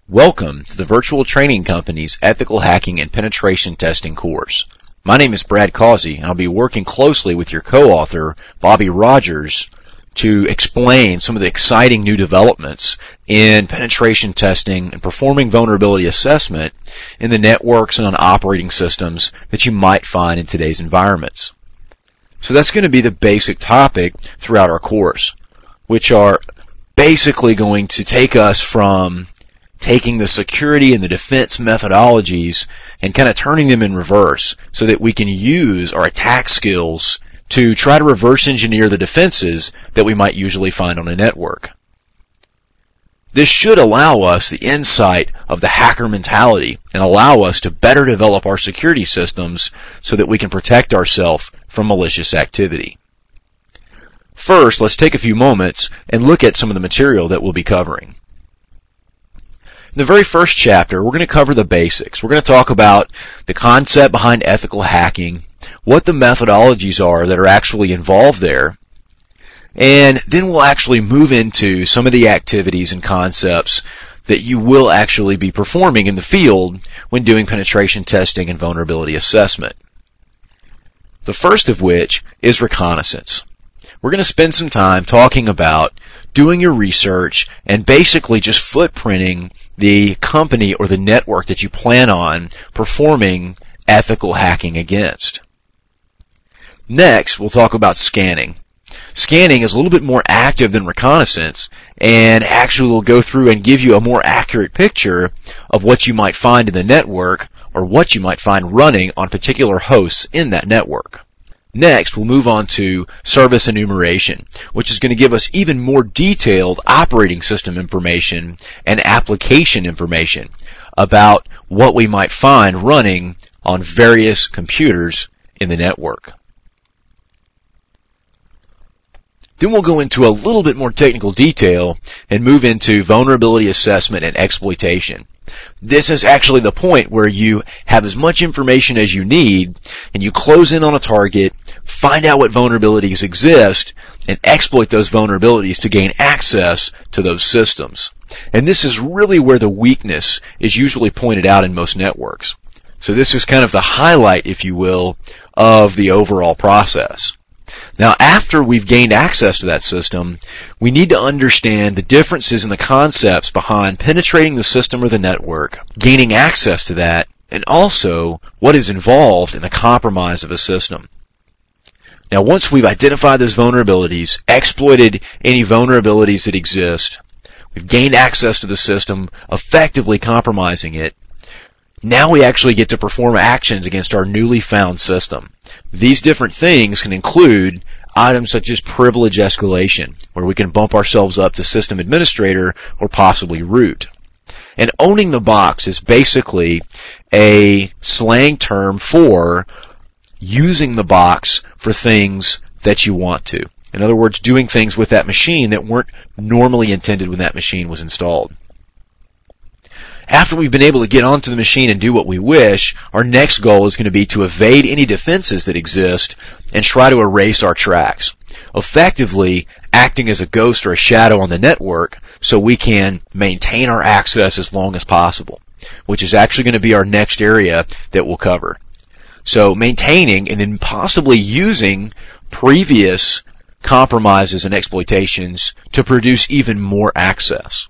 Welcome to the Virtual Training Company's Ethical Hacking and Penetration Testing course. My name is Brad Causey, and I'll be working closely with your co-author, Bobby Rogers, to explain some of the exciting new developments in penetration testing and performing vulnerability assessment in the networks and on operating systems that you might find in today's environments. So that's going to be the basic topic throughout our course, which are basically going to take us from taking the security and the defense methodologies and kind of turning them in reverse so that we can use our attack skills to try to reverse engineer the defenses that we might usually find on a network. This should allow us the insight of the hacker mentality and allow us to better develop our security systems so that we can protect ourselves from malicious activity. First, let's take a few moments and look at some of the material that we'll be covering. In the very first chapter, we're going to cover the basics. We're going to talk about the concept behind ethical hacking, what the methodologies are that are actually involved there, and then we'll actually move into some of the activities and concepts that you will actually be performing in the field when doing penetration testing and vulnerability assessment. The first of which is reconnaissance. We're going to spend some time talking about doing your research and basically just footprinting the company or the network that you plan on performing ethical hacking against. Next, we'll talk about scanning. Scanning is a little bit more active than reconnaissance and actually will go through and give you a more accurate picture of what you might find in the network or what you might find running on particular hosts in that network. Next, we'll move on to service enumeration, which is going to give us even more detailed operating system information and application information about what we might find running on various computers in the network. Then we'll go into a little bit more technical detail and move into vulnerability assessment and exploitation. This is actually the point where you have as much information as you need and you close in on a target, find out what vulnerabilities exist, and exploit those vulnerabilities to gain access to those systems. And this is really where the weakness is usually pointed out in most networks. So this is kind of the highlight, if you will, of the overall process. Now, after we've gained access to that system, we need to understand the differences in the concepts behind penetrating the system or the network, gaining access to that, and also what is involved in the compromise of a system. Now, once we've identified those vulnerabilities, exploited any vulnerabilities that exist, we've gained access to the system, effectively compromising it, now we actually get to perform actions against our newly found system. These different things can include items such as privilege escalation, where we can bump ourselves up to system administrator or possibly root. And owning the box is basically a slang term for using the box for things that you want to. In other words, doing things with that machine that weren't normally intended when that machine was installed. After we've been able to get onto the machine and do what we wish, our next goal is going to be to evade any defenses that exist and try to erase our tracks, effectively acting as a ghost or a shadow on the network so we can maintain our access as long as possible, which is actually going to be our next area that we'll cover. So maintaining and then possibly using previous compromises and exploitations to produce even more access.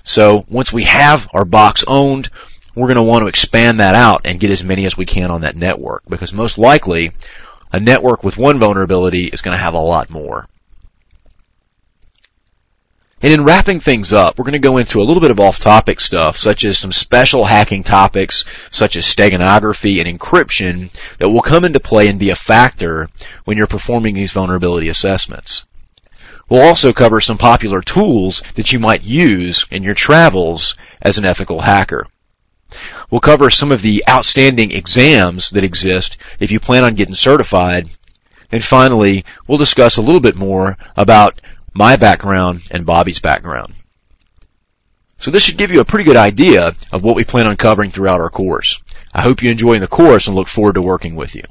So once we have our box owned, we're going to want to expand that out and get as many as we can on that network, because most likely a network with one vulnerability is going to have a lot more. And in wrapping things up, we're going to go into a little bit of off-topic stuff, such as some special hacking topics, such as steganography and encryption, that will come into play and be a factor when you're performing these vulnerability assessments. We'll also cover some popular tools that you might use in your travels as an ethical hacker. We'll cover some of the outstanding exams that exist if you plan on getting certified. And finally, we'll discuss a little bit more about my background and Bobby's background. So this should give you a pretty good idea of what we plan on covering throughout our course. I hope you enjoy the course and look forward to working with you.